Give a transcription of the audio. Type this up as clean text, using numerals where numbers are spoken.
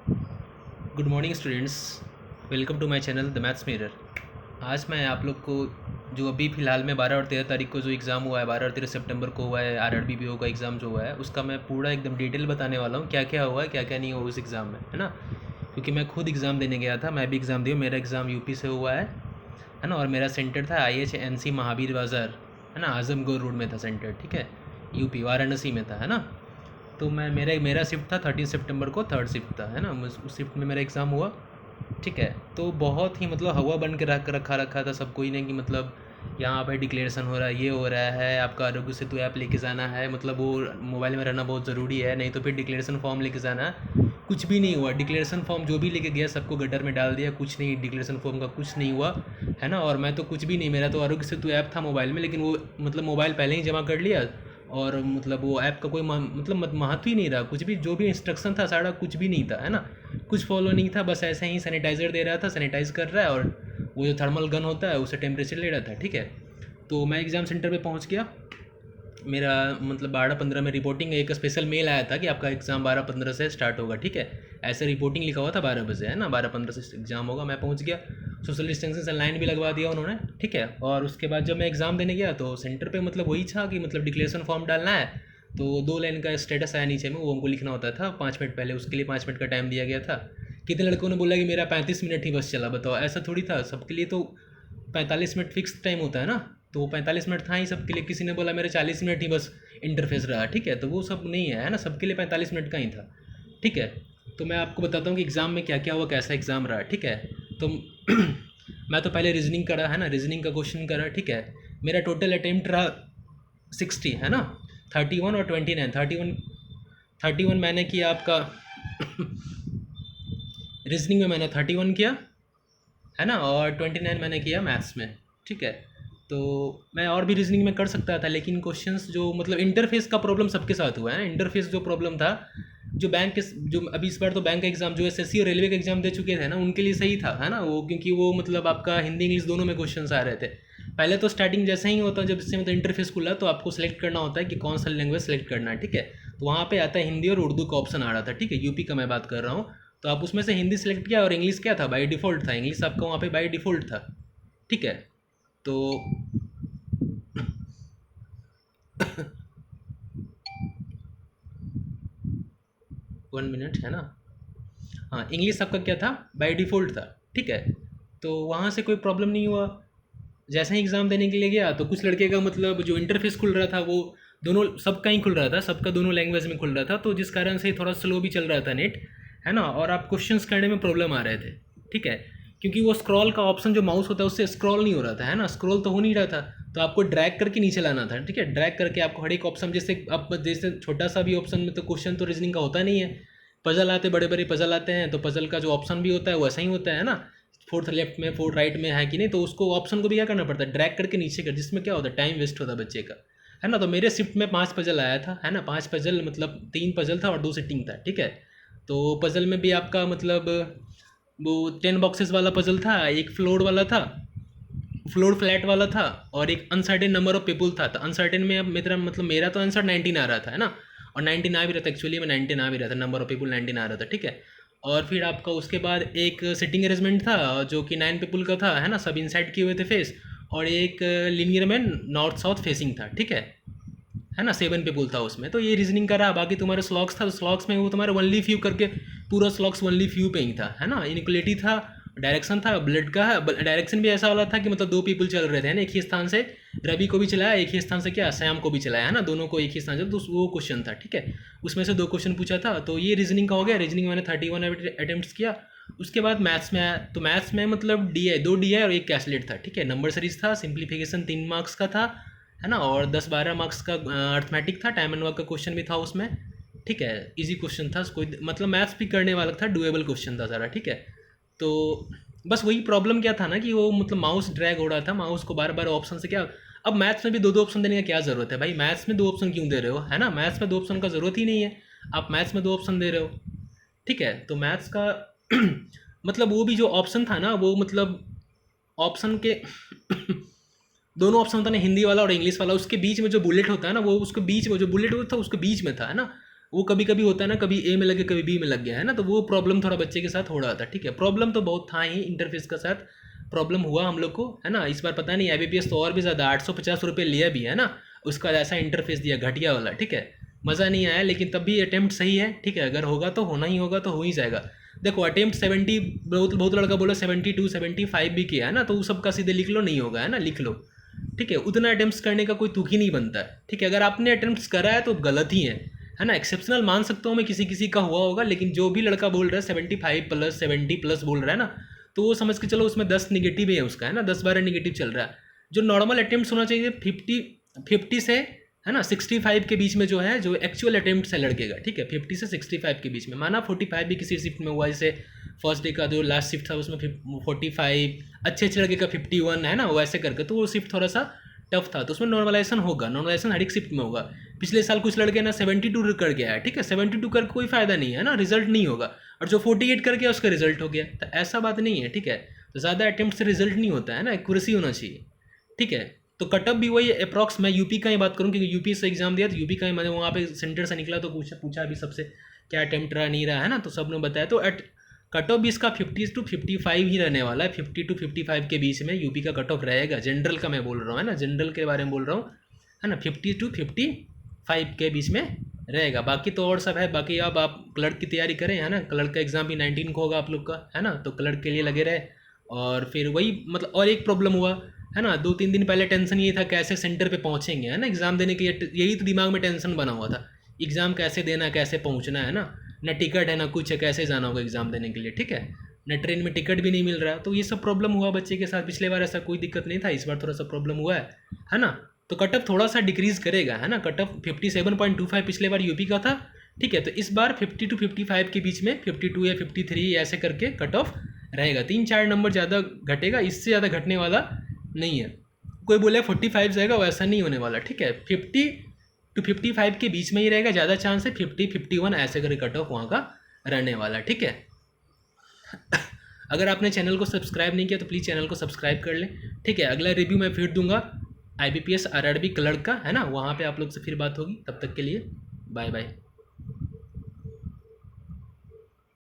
Good morning students. Welcome to my channel the Maths Mirror. आज मैं आप लोग को जो अभी फ़िलहाल में 12 और 13 तारीख को जो एग्ज़ाम हुआ है, 12 और 13 सितंबर को हुआ है RRBPO का एग्ज़ाम जो हुआ है, उसका मैं पूरा एकदम डिटेल बताने वाला हूँ, क्या क्या हुआ है क्या क्या नहीं हुआ उस एग्ज़ाम में, है ना। क्योंकि मैं खुद एग्ज़ाम देने गया था, मैं भी एग्ज़ाम दिया, मेरा एग्ज़ाम यूपी से हुआ है ना। और मेरा सेंटर था IHNC महावीर बाज़ार, है ना, आज़मगढ़ रोड में था सेंटर, ठीक है, यूपी वाराणसी में था, है ना। तो मैं मेरा शिफ्ट था 13 सितंबर को, थर्ड शिफ्ट था, है ना, उस शिफ्ट में मेरा एग्ज़ाम हुआ, ठीक है। तो बहुत ही मतलब हवा बन के रखा था सब कोई ने कि मतलब यहाँ पे डिक्लेरेशन हो रहा है, ये हो रहा है, आपका आरोग्य सेतु ऐप लेके जाना है, मतलब वो मोबाइल में रहना बहुत ज़रूरी है, नहीं तो फिर डिक्लेरेशन फॉर्म लेके जाना है। कुछ भी नहीं हुआ, डिक्लेरेशन फॉर्म जो भी लेके गया सबको गटर में डाल दिया, कुछ नहीं, डिक्लेरेशन फॉर्म का कुछ नहीं हुआ, है ना। और मैं तो कुछ भी नहीं, मेरा तो आरोग्य सेतु ऐप था मोबाइल में, लेकिन वो मतलब मोबाइल पहले ही जमा कर लिया, और मतलब वो ऐप का कोई मतलब महत्व ही नहीं रहा, कुछ भी जो भी इंस्ट्रक्शन था सारा कुछ भी नहीं था, है ना। कुछ फॉलो नहीं था, बस ऐसे ही सैनिटाइज़र दे रहा था, सैनिटाइज़ कर रहा है, और वो जो थर्मल गन होता है उससे टेम्परेचर ले रहा था, ठीक है। तो मैं एग्ज़ाम सेंटर पे पहुंच गया, मेरा मतलब 12:15 में रिपोर्टिंग, एक स्पेशल मेल आया था कि आपका एग्ज़ाम 12:15 से स्टार्ट होगा, ठीक है। ऐसे रिपोर्टिंग लिखा हुआ था 12 बजे, है ना, 12:15 से एग्ज़ाम होगा। मैं पहुंच गया, सोशल डिस्टेंसिंग से लाइन भी लगवा दिया उन्होंने, ठीक है। और उसके बाद जब मैं एग्ज़ाम देने गया तो सेंटर पे मतलब वही था कि मतलब डिक्लेरेशन फॉर्म डालना है, तो 2 लाइन का स्टेटस आया नीचे में, वो हमको लिखना होता था 5 मिनट पहले, उसके लिए 5 मिनट का टाइम दिया गया था। कितने लड़कों ने बोला कि मेरा 35 मिनट ही बस चला, बताओ, ऐसा थोड़ी था, सबके लिए तो 45 मिनट फिक्स टाइम होता है ना। तो वो 45 मिनट था ही सबके लिए, किसी ने बोला मेरे 40 मिनट ही बस इंटरफेस रहा, ठीक है। तो वो सब नहीं है ना, सबके लिए 45 मिनट का ही था, ठीक है। तो मैं आपको बताता हूँ कि एग्ज़ाम में क्या क्या हुआ, कैसा एग्ज़ाम रहा, ठीक है। तो मैं तो पहले रीजनिंग करा, है ना, रीजनिंग का क्वेश्चन करा, ठीक है। मेरा टोटल अटेम्प्ट रहा 60, है ना, 31 और 29, 31 मैंने किया आपका रीजनिंग में मैंने 31 किया, है ना, और 29 मैंने किया मैथ्स में, ठीक है। तो मैं और भी रीजनिंग में कर सकता था, लेकिन क्वेश्चंस जो मतलब इंटरफेस का प्रॉब्लम सबके साथ हुआ है ना, इंटरफेस जो प्रॉब्लम था, जो बैंक के जो अभी इस बार तो बैंक का एग्ज़ाम जो SSC और रेलवे का एग्ज़ाम दे चुके थे ना, उनके लिए सही था, है ना वो, क्योंकि वो मतलब आपका हिंदी इंग्लिश दोनों में क्वेश्चंस आ रहे थे। पहले तो स्टार्टिंग जैसे ही होता है, जब इससे मतलब इंटरफेस खुला तो आपको सेलेक्ट करना होता है कि कौन सा लैंग्वेज सेलेक्ट करना है, ठीक है। तो वहाँ पे आता है हिंदी और उर्दू का ऑप्शन आ रहा था, ठीक है, यूपी का मैं बात कर रहा हूँ। तो आप उसमें से हिंदी सेलेक्ट किया, और इंग्लिश क्या था, बाई डिफ़ॉल्ट था, इंग्लिश आपका वहाँ पे बाई डिफ़ॉल्ट था, ठीक है। तो 1 मिनट, है ना। हाँ, इंग्लिश आपका क्या था, बाय डिफ़ॉल्ट था, ठीक है। तो वहाँ से कोई प्रॉब्लम नहीं हुआ। जैसे ही एग्ज़ाम देने के लिए गया तो कुछ लड़के का मतलब जो इंटरफेस खुल रहा था वो दोनों सबका ही खुल रहा था, सबका दोनों लैंग्वेज में खुल रहा था, तो जिस कारण से थोड़ा स्लो भी चल रहा था नेट, है ना। और आप क्वेश्चंस करने में प्रॉब्लम आ रहे थे, ठीक है, क्योंकि वो स्क्रॉल का ऑप्शन जो माउस होता है उससे स्क्रॉल नहीं हो रहा था, है ना, स्क्रॉल तो हो नहीं रहा था। तो आपको ड्रैग करके नीचे लाना था, ठीक है, ड्रैग करके आपको हर एक ऑप्शन, जैसे अब जैसे छोटा सा भी ऑप्शन में तो क्वेश्चन तो रीजनिंग का होता नहीं है, पजल आते, बड़े बड़े पजल आते हैं, तो पजल का जो ऑप्शन भी होता है वैसा ही होता है ना, फोर्थ लेफ्ट में फोर्थ राइट में है कि नहीं, तो उसको ऑप्शन को भी क्या करना पड़ता है, ड्रैग करके नीचे कर, जिसमें क्या होता है, टाइम वेस्ट होता है बच्चे का, है ना। तो मेरे शिफ्ट में 5 पजल आया था, है ना, 5 पजल मतलब 3 पजल था और 2 सिटिंग था, ठीक है। तो पजल में भी आपका मतलब वो 10 बॉक्सेस वाला पजल था, एक फ्लोर वाला था, फ्लोर फ्लैट वाला था, और एक अनसर्टेन नंबर ऑफ पीपल था। तो अनसर्टेन में अब मेरा तो आंसर 19 आ रहा था, है ना, और 19 आ भी रहा था, एक्चुअली में 19 आ भी रहा था, नंबर ऑफ पीपल 19 आ रहा था, ठीक है। और फिर आपका उसके बाद एक सिटिंग अरेंजमेंट था जो कि 9 पीपल का था, है ना, सब इनसाइड किए हुए थे फेस, और एक लीनियर में नॉर्थ साउथ फेसिंग था, ठीक है ना, 7 पीपल था उसमें। तो ये रीजनिंग का रहा, बाकी तुम्हारे स्लॉक्स था, तो स्लॉक्स में वो तुम्हारे वनली फ्यू करके पूरा स्लॉक्स वनली फ्यू पे ही था, है ना, इनक्वलिटी था, डायरेक्शन था, ब्लड का है, डायरेक्शन भी ऐसा वाला था कि मतलब 2 पीपल चल रहे थे, ना, एक ही स्थान से रवि को भी चलाया, एक ही स्थान से क्या श्याम को भी चलाया, है ना, दोनों को एक ही स्थान से, तो वो क्वेश्चन था, ठीक है। उसमें से 2 क्वेश्चन पूछा था, तो ये रीजनिंग का हो गया। रीजनिंग मैंने 31 अटेम्प्ट किया। उसके बाद मैथ्स में आया, तो मैथ्स में मतलब DI 2 DI और एक कैसलेट था, ठीक है, नंबर सीरीज था, सिंप्लीफिकेशन 3 मार्क्स का था, है ना, और 10-12 मार्क्स का अर्थमेटिक था, टाइम एंड वर्क का क्वेश्चन भी था उसमें, ठीक है। इजी क्वेश्चन था, कोई मतलब मैथ्स भी करने वाला था, डुएबल क्वेश्चन था सारा, ठीक है। तो बस वही प्रॉब्लम क्या था ना कि वो मतलब माउस ड्रैग हो रहा था, माउस को बार बार ऑप्शन से क्या, अब मैथ्स में भी दो दो ऑप्शन देने का क्या ज़रूरत है भाई, मैथ्स में 2 ऑप्शन क्यों दे रहे हो, है ना, मैथ्स में 2 ऑप्शन का ज़रूरत ही नहीं है, आप मैथ्स में 2 ऑप्शन दे रहे हो, ठीक है। तो मैथ्स का मतलब वो भी जो ऑप्शन था ना, वो मतलब ऑप्शन के दोनों ऑप्शन होता है ना, हिंदी वाला और इंग्लिश वाला, उसके बीच में जो बुलेट होता है ना, वो उसके बीच में जो बुलेट होता था उसके बीच में था, है ना। वो कभी कभी होता है ना, कभी ए में लगे कभी बी में लग गया है ना, तो वो प्रॉब्लम थोड़ा बच्चे के साथ हो रहा था। ठीक है, प्रॉब्लम तो बहुत था ही, इंटरफेस का साथ प्रॉब्लम हुआ हम लोग को, है ना। इस बार पता नहीं IBPS तो और भी ज़्यादा 850 रुपये लिया भी है ना, उसका ऐसा इंटरफेस दिया घटिया वाला। ठीक है, मज़ा नहीं आया, लेकिन तब भी अटेम्प्ट सही है। ठीक है, अगर होगा तो होना ही होगा, तो हो ही जाएगा। देखो अटेम्प्ट 70, बहुत बहुत लड़का बोला 72 75 भी किया है ना, तो वो सबका सीधे लिख लो, नहीं होगा, है ना, लिख लो। ठीक है, उतना अटेम्प्ट करने का कोई तुक ही नहीं बनता है। ठीक है, अगर आपने अटेम्प्ट करा है तो गलत ही है ना। एक्सेप्शनल मान सकता हूँ मैं, किसी किसी का हुआ होगा, लेकिन जो भी लड़का बोल रहा है 75+ 70+ बोल रहा है ना, तो वो समझ के चलो उसमें 10 निगेटिव है उसका, है ना, 10-12 निगेटिव चल रहा है। जो नॉर्मल अटेम्प्ट होना चाहिए 50 से, है ना, 65 के बीच में जो है, जो एक्चुअल अटेम्प्ट है लड़के का। ठीक है, 50 से 65 के बीच में, माना 45 भी किसी शिफ्ट में हुआ, जैसे फर्स्ट डे का जो लास्ट शिफ्ट था उसमें 45, अच्छे अच्छे लड़के का 51, है ना, वैसे करके, तो वो शिफ्ट थोड़ा सा टफ था, तो उसमें नॉर्मलाइजेशन होगा, नॉर्मलाइजेशन हर एक शिफ्ट में होगा। पिछले साल कुछ लड़के ना 72 कर गया है। ठीक है, 72 करके कोई फ़ायदा नहीं है ना, रिजल्ट नहीं होगा, और जो 48 कर गया उसका रिजल्ट हो गया, तो ऐसा बात नहीं है। ठीक है, तो ज़्यादा अटेम्प्ट से रिजल्ट नहीं होता है ना, एक्यूरेसी होना चाहिए। ठीक है, तो कटअप भी वही अप्रॉक्स, मैं यूपी का ही बात करूँ क्योंकि यूपी से एग्जाम दिया, तो यूपी का ही मैंने वहाँ पे सेंटर से निकला, तो पूछा भी सबसे क्या अटेम्प्ट रहा नहीं रहा, है ना, तो सब ने बताया। तो कट ऑफ भी इसका 50 to 55 ही रहने वाला है, 50 to 55 के बीच में यूपी का कट ऑफ रहेगा। जनरल का मैं बोल रहा हूँ, है ना, जनरल के बारे में बोल रहा हूँ, है ना, 50 to 55 के बीच में रहेगा। बाकी तो और सब है, बाकी अब आप क्लर्क की तैयारी करें, है ना, क्लर्क का एग्ज़ाम भी 19 को होगा आप लोग का, है ना, तो क्लर्क के लिए लगे रहे। और फिर वही मतलब, और एक प्रॉब्लम हुआ, है ना, 2-3 दिन पहले टेंशन ये था कैसे सेंटर पे पहुँचेंगे, है ना, एग्ज़ाम देने के लिए, यही तो दिमाग में टेंशन बना हुआ था, एग्ज़ाम कैसे देना, कैसे पहुँचना, है ना, न टिकट है ना कुछ है, कैसे जाना होगा एग्ज़ाम देने के लिए। ठीक है, न ट्रेन में टिकट भी नहीं मिल रहा, तो ये सब प्रॉब्लम हुआ बच्चे के साथ। पिछले बार ऐसा कोई दिक्कत नहीं था, इस बार थोड़ा सा प्रॉब्लम हुआ है ना। तो कट ऑफ थोड़ा सा डिक्रीज़ करेगा, है ना, कट ऑफ 57.25 पिछले बार यूपी का था। ठीक है, तो इस बार 50 to 55 के बीच में, 52 या 53 ऐसे करके कट ऑफ रहेगा। 3-4 नंबर ज़्यादा घटेगा, इससे ज़्यादा घटने वाला नहीं है। कोई बोले 45 जाएगा, वैसा नहीं होने वाला। ठीक है, 50 to 55 के बीच में ही रहेगा, ज़्यादा चांस है 50-51 ऐसे करके कट ऑफ वहाँ का रहने वाला। ठीक है, अगर आपने चैनल को सब्सक्राइब नहीं किया तो प्लीज़ चैनल को सब्सक्राइब कर लें। ठीक है, अगला रिव्यू मैं फिर दूंगा IBPS RRB क्लर्क का, है ना, वहाँ पे आप लोग से फिर बात होगी। तब तक के लिए बाय बाय।